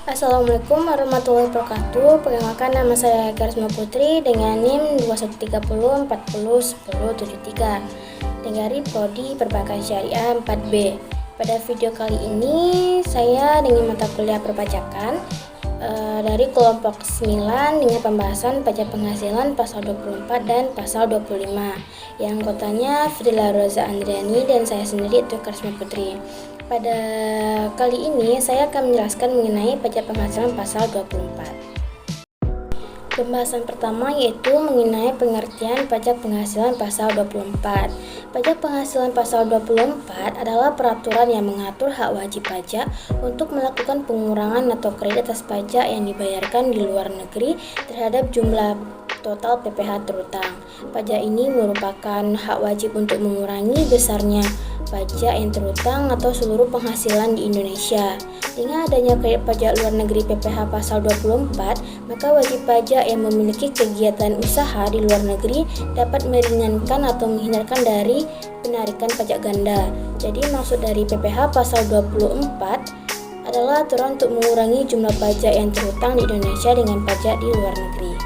Assalamualaikum warahmatullahi wabarakatuh. Perkenalkan, nama saya Karisma Putri dengan NIM 2130401073 dari Prodi Perbankan Syariah 4B. Pada video kali ini saya dengan mata kuliah perpajakan dari kelompok 9 dengan pembahasan pajak penghasilan pasal 24 dan pasal 25 yang anggotanya Fadila Roza Andriani dan saya sendiri itu Karisma Putri. Pada kali ini saya akan menjelaskan mengenai pajak penghasilan pasal 24. Pembahasan pertama yaitu mengenai pengertian pajak penghasilan pasal 24. Pajak penghasilan pasal 24 adalah peraturan yang mengatur hak wajib pajak untuk melakukan pengurangan atau kredit atas pajak yang dibayarkan di luar negeri terhadap jumlah total PPh terutang. Pajak ini merupakan hak wajib untuk mengurangi besarnya pajak yang terutang atau seluruh penghasilan di Indonesia. Dengan adanya kredit pajak luar negeri PPh pasal 24, maka wajib pajak yang memiliki kegiatan usaha di luar negeri dapat meringankan atau menghindarkan dari penarikan pajak ganda. Jadi maksud dari PPh pasal 24 adalah aturan untuk mengurangi jumlah pajak yang terutang di Indonesia dengan pajak di luar negeri.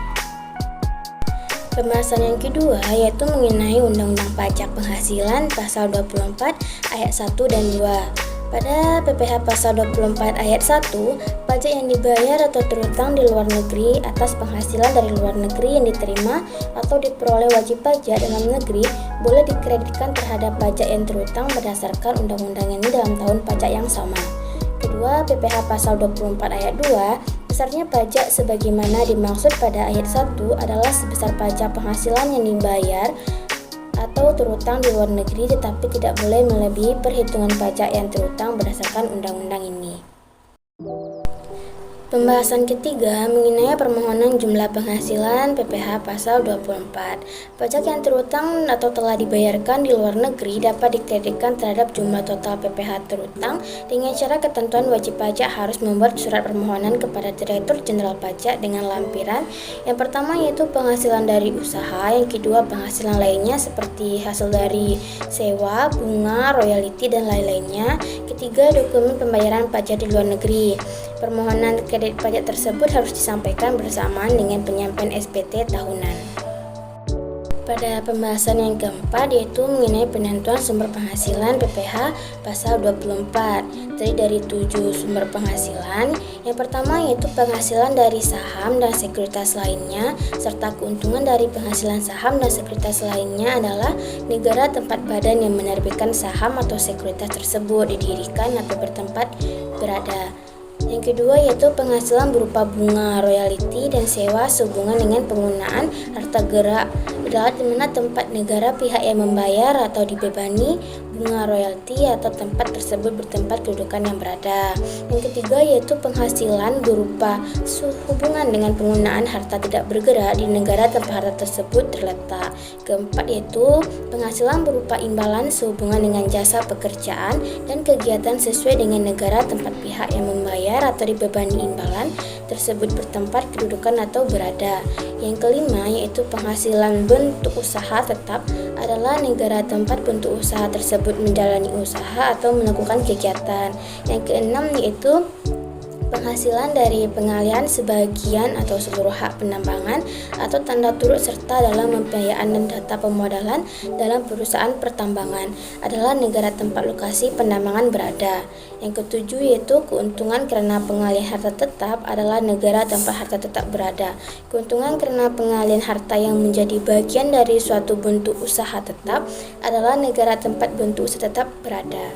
Pembahasan yang kedua yaitu mengenai Undang-Undang Pajak Penghasilan pasal 24 ayat 1 dan 2. Pada PPh pasal 24 ayat 1, pajak yang dibayar atau terutang di luar negeri atas penghasilan dari luar negeri yang diterima atau diperoleh wajib pajak dalam negeri boleh dikreditkan terhadap pajak yang terutang berdasarkan undang-undang ini dalam tahun pajak yang sama. Kedua, PPh pasal 24 ayat 2, besarnya pajak sebagaimana dimaksud pada ayat 1 adalah sebesar pajak penghasilan yang dibayar atau terutang di luar negeri tetapi tidak boleh melebihi perhitungan pajak yang terutang berdasarkan undang-undang ini. Pembahasan ketiga mengenai permohonan jumlah penghasilan PPh pasal 24. Pajak yang terutang atau telah dibayarkan di luar negeri dapat dikreditkan terhadap jumlah total PPh terutang dengan cara ketentuan wajib pajak harus membuat surat permohonan kepada Direktur Jenderal Pajak dengan lampiran. Yang pertama yaitu penghasilan dari usaha, yang kedua penghasilan lainnya seperti hasil dari sewa, bunga, royalti dan lain-lainnya. Ketiga, dokumen pembayaran pajak di luar negeri. Permohonan kredit pajak tersebut harus disampaikan bersamaan dengan penyampaian SPT tahunan. Pada pembahasan yang keempat yaitu mengenai penentuan sumber penghasilan PPh pasal 24. Terdiri dari 7 sumber penghasilan. Yang pertama yaitu penghasilan dari saham dan sekuritas lainnya, serta keuntungan dari penghasilan saham dan sekuritas lainnya adalah negara tempat badan yang menerbitkan saham atau sekuritas tersebut didirikan atau bertempat berada. Yang kedua yaitu penghasilan berupa bunga, royalti, dan sewa sehubungan dengan penggunaan harta gerak adalah di mana tempat negara pihak yang membayar atau dibebani bunga royalti atau tempat tersebut bertempat kedudukan yang berada. Yang ketiga yaitu penghasilan berupa sehubungan dengan penggunaan harta tidak bergerak di negara tempat harta tersebut terletak. Keempat yaitu penghasilan berupa imbalan sehubungan dengan jasa pekerjaan dan kegiatan sesuai dengan negara tempat pihak yang membayar atau dibebani imbalan tersebut bertempat kedudukan atau berada. Yang kelima yaitu penghasilan bentuk usaha tetap adalah negara tempat bentuk usaha tersebut menjalani usaha atau melakukan kegiatan. Yang keenam yaitu penghasilan dari pengalihan sebagian atau seluruh hak penambangan atau tanda turut serta dalam pembiayaan dan data pemodalan dalam perusahaan pertambangan adalah negara tempat lokasi penambangan berada. Yang ketujuh yaitu keuntungan karena pengalihan harta tetap adalah negara tempat harta tetap berada. Keuntungan karena pengalihan harta yang menjadi bagian dari suatu bentuk usaha tetap adalah negara tempat bentuk usaha tetap berada.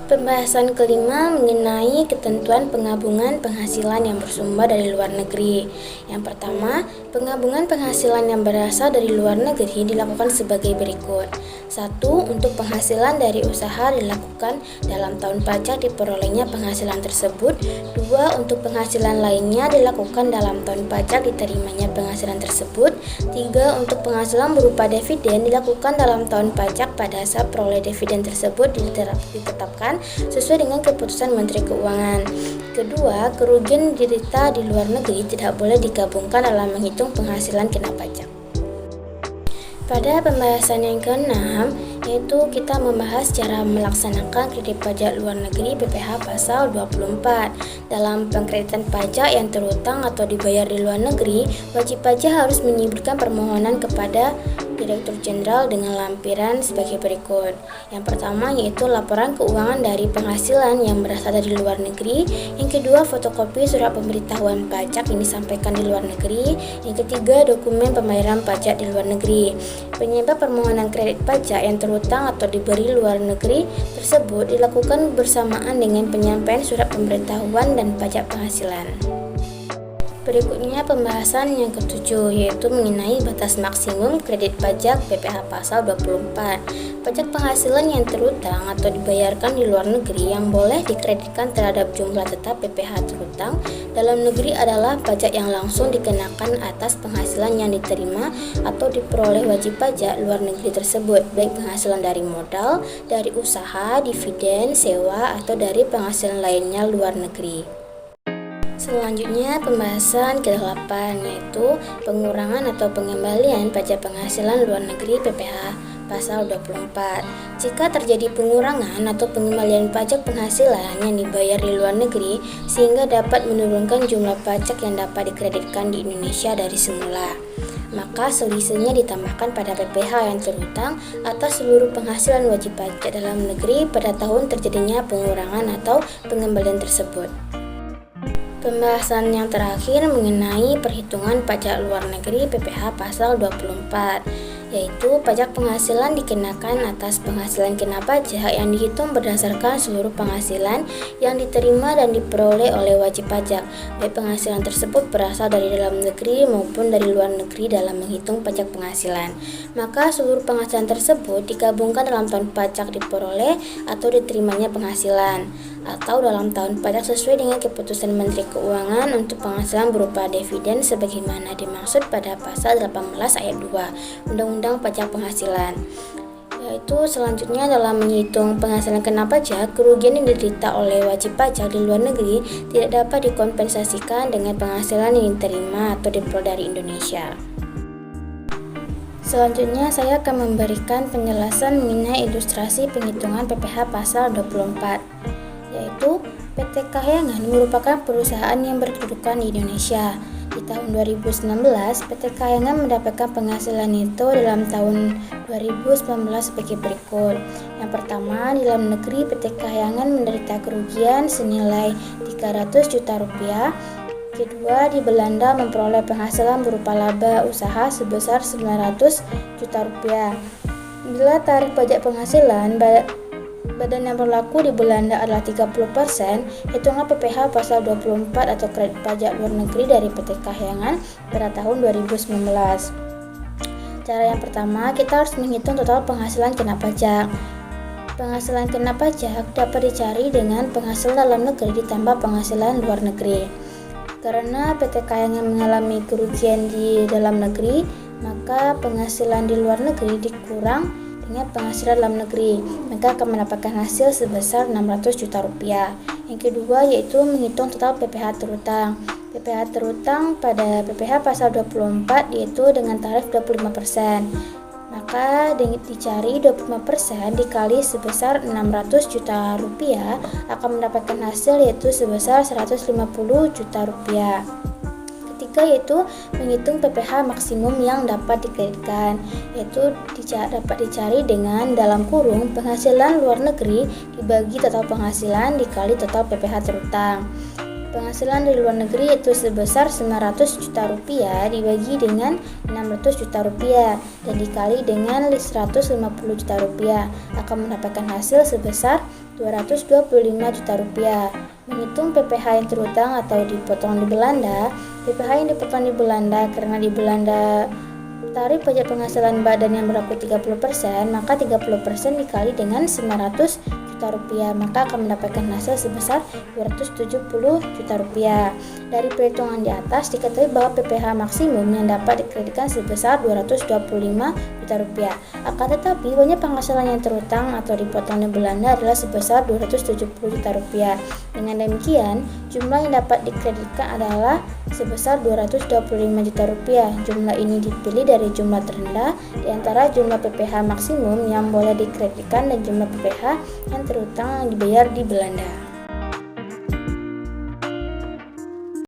Pembahasan kelima mengenai ketentuan penggabungan penghasilan yang bersumber dari luar negeri. Yang pertama, penggabungan penghasilan yang berasal dari luar negeri dilakukan sebagai berikut. 1. Untuk penghasilan dari usaha dilakukan dalam tahun pajak diperolehnya penghasilan tersebut. 2. Untuk penghasilan lainnya dilakukan dalam tahun pajak diterimanya penghasilan tersebut. 3. Untuk penghasilan berupa dividen dilakukan dalam tahun pajak pada saat peroleh dividen tersebut ditetapkan sesuai dengan keputusan Menteri Keuangan. Kedua, kerugian diderita di luar negeri tidak boleh digabungkan dalam menghitung penghasilan kena pajak. Pada pembahasan yang keenam, yaitu kita membahas cara melaksanakan kredit pajak luar negeri PPh pasal 24. Dalam pengkreditan pajak yang terhutang atau dibayar di luar negeri, wajib pajak harus menyebutkan permohonan kepada Direktur Jenderal dengan lampiran sebagai berikut. Yang pertama yaitu laporan keuangan dari penghasilan yang berasal dari luar negeri. Yang kedua, fotokopi surat pemberitahuan pajak yang disampaikan di luar negeri. Yang ketiga, dokumen pembayaran pajak di luar negeri. Penyebab permohonan kredit pajak yang terhutang atau diberi luar negeri tersebut dilakukan bersamaan dengan penyampaian surat pemberitahuan dan pajak penghasilan. Berikutnya pembahasan yang ketujuh, yaitu mengenai batas maksimum kredit pajak PPh pasal 24. Pajak penghasilan yang terhutang atau dibayarkan di luar negeri yang boleh dikreditkan terhadap jumlah tetap PPh terhutang dalam negeri adalah pajak yang langsung dikenakan atas penghasilan yang diterima atau diperoleh wajib pajak luar negeri tersebut, baik penghasilan dari modal, dari usaha, dividen, sewa, atau dari penghasilan lainnya luar negeri. Selanjutnya pembahasan ke-8, yaitu pengurangan atau pengembalian pajak penghasilan luar negeri PPh pasal 24. Jika terjadi pengurangan atau pengembalian pajak penghasilan yang dibayar di luar negeri sehingga dapat menurunkan jumlah pajak yang dapat dikreditkan di Indonesia dari semula, maka selisihnya ditambahkan pada PPh yang terhutang atas seluruh penghasilan wajib pajak dalam negeri pada tahun terjadinya pengurangan atau pengembalian tersebut. Pembahasan yang terakhir mengenai perhitungan pajak luar negeri PPh pasal 24, yaitu pajak penghasilan dikenakan atas penghasilan kena pajak yang dihitung berdasarkan seluruh penghasilan yang diterima dan diperoleh oleh wajib pajak, baik penghasilan tersebut berasal dari dalam negeri maupun dari luar negeri dalam menghitung pajak penghasilan. Maka seluruh penghasilan tersebut digabungkan dalam tahun pajak diperoleh atau diterimanya penghasilan, atau dalam tahun pajak sesuai dengan keputusan Menteri Keuangan untuk penghasilan berupa dividen sebagaimana dimaksud pada pasal 18 ayat 2 Undang-Undang Pajak Penghasilan. Yaitu selanjutnya dalam menghitung penghasilan kena pajak, kerugian yang diderita oleh wajib pajak di luar negeri tidak dapat dikompensasikan dengan penghasilan yang diterima atau diperoleh dari Indonesia. Selanjutnya saya akan memberikan penjelasan mengenai ilustrasi penghitungan PPh pasal 24. Yaitu PT Kahyangan merupakan perusahaan yang berkedudukan di Indonesia. Di tahun 2019, PT Kahyangan mendapatkan penghasilan neto dalam tahun 2019 sebagai berikut. Yang pertama, di dalam negeri PT Kahyangan menderita kerugian senilai 300 juta rupiah. Kedua, di Belanda memperoleh penghasilan berupa laba usaha sebesar 900 juta rupiah. Bila tarif pajak penghasilan badan yang berlaku di Belanda adalah 30%, hitunglah PPh pasal 24 atau kredit pajak luar negeri dari PT Kahyangan pada tahun 2019. Cara yang pertama, kita harus menghitung total penghasilan kena pajak. Penghasilan kena pajak dapat dicari dengan penghasilan dalam negeri ditambah penghasilan luar negeri. Karena PT Kahyangan mengalami kerugian di dalam negeri, maka penghasilan di luar negeri dikurang dengan penghasilan dalam negeri, maka akan mendapatkan hasil sebesar 600 juta rupiah. Yang kedua yaitu menghitung total PPh terhutang. PPh terhutang pada PPh pasal 24 yaitu dengan tarif 25%. Maka dicari 25% dikali sebesar 600 juta rupiah akan mendapatkan hasil yaitu sebesar 150 juta rupiah. Ketiga yaitu menghitung PPh maksimum yang dapat dikreditkan, yaitu dapat dicari dengan dalam kurung penghasilan luar negeri dibagi total penghasilan dikali total PPh terhutang. Penghasilan dari luar negeri itu sebesar 900 juta rupiah dibagi dengan 600 juta rupiah dan dikali dengan 150 juta rupiah akan mendapatkan hasil sebesar 225 juta rupiah. Menghitung PPh yang terhutang atau dipotong di Belanda, PPh yang dipotong di Belanda karena di Belanda tarif pajak penghasilan badan yang berlaku 30%, maka 30% dikali dengan 900 juta rupiah, maka akan mendapatkan hasil sebesar 270 juta rupiah. Dari perhitungan di atas diketahui bahwa PPh maksimum yang dapat dikreditkan sebesar 225 juta rupiah. Akan tetapi banyak penghasilan yang terhutang atau dipotong di Belanda adalah sebesar 270 juta rupiah. Dengan demikian, jumlah yang dapat dikreditkan adalah sebesar Rp225 juta. Jumlah ini dipilih dari jumlah terendah di antara jumlah PPh maksimum yang boleh dikreditkan dan jumlah PPh yang terutang yang dibayar di Belanda.